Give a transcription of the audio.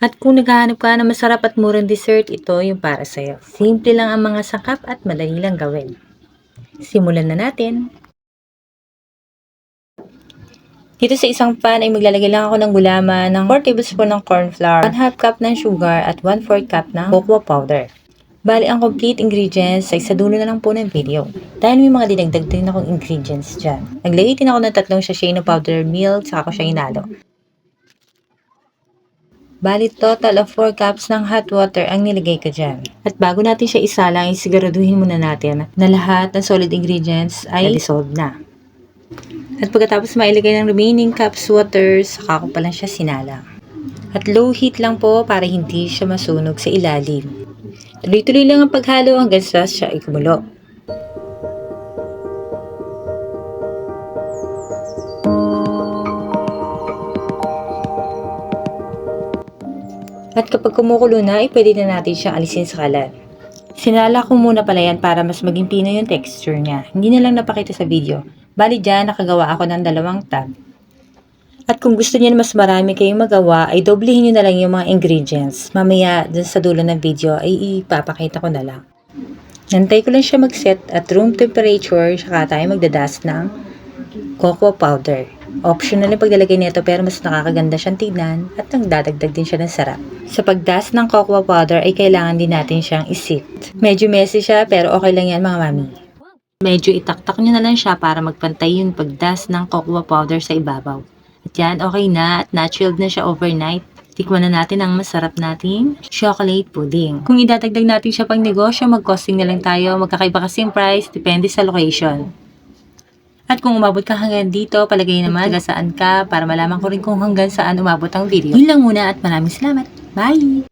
At kung naghahanap ka ng masarap at murang dessert, ito yung para sa'yo. Simple lang ang mga sangkap at madali lang gawin. Simulan na natin! Dito sa isang pan ay maglalagay lang ako ng gulaman ng 4 tablespoon ng corn flour, 1/2 cup ng sugar at 1/4 cup ng cocoa powder. Bali, ang complete ingredients ay sa dulo na lang po ng video. Dahil may mga dinagdag din akong ingredients dyan. Naglagay din ako ng 3 sachet ng powdered milk, saka ko siya inalo. Bali, total of 4 cups ng hot water ang nilagay ko dyan. At bago natin siya isalang, siguraduhin muna natin na lahat ng solid ingredients ay dissolve na. At pagkatapos mailagay ng remaining cups water, saka ko pa lang siya sinalang. At low heat lang po para hindi siya masunog sa ilalim. Tuloy-tuloy lang ang paghalo hanggang sa siya ay kumulo. At kapag kumukulo na, ay pwede na natin siyang alisin sa kalan. Sinala ko muna pala yan para mas maging pino yung texture niya. Hindi na lang napakita sa video. Bali dyan, nakagawa ako ng 2 tab. At kung gusto niyo mas marami kayong magawa, ay doblehin niyo na lang yung mga ingredients. Mamaya, dun sa dulo ng video, ay ipapakita ko na lang. Nantay ko lang siya mag-set at room temperature, saka tayo magdadas ng cocoa powder. Optional yung paglalagay nito pero mas nakakaganda siyang tignan at nagdadagdag din siya ng sarap. Sa pagdas ng cocoa powder ay kailangan din natin siyang isift. Medyo messy siya pero okay lang yan mga mami. Medyo itaktak nyo na lang siya para magpantay yung pagdas ng cocoa powder sa ibabaw. At yan, okay na at na-chilled na siya overnight. Tikman na natin ang masarap nating chocolate pudding. Kung idadagdag natin siya pang negosyo, mag-costing na lang tayo. Magkakaiba kasi yung price, depende sa location. At kung umabot ka hanggang dito, palagay naman taga saan ka para malaman ko rin kung hanggang saan umabot ang video. Yun lang muna at maraming salamat. Bye!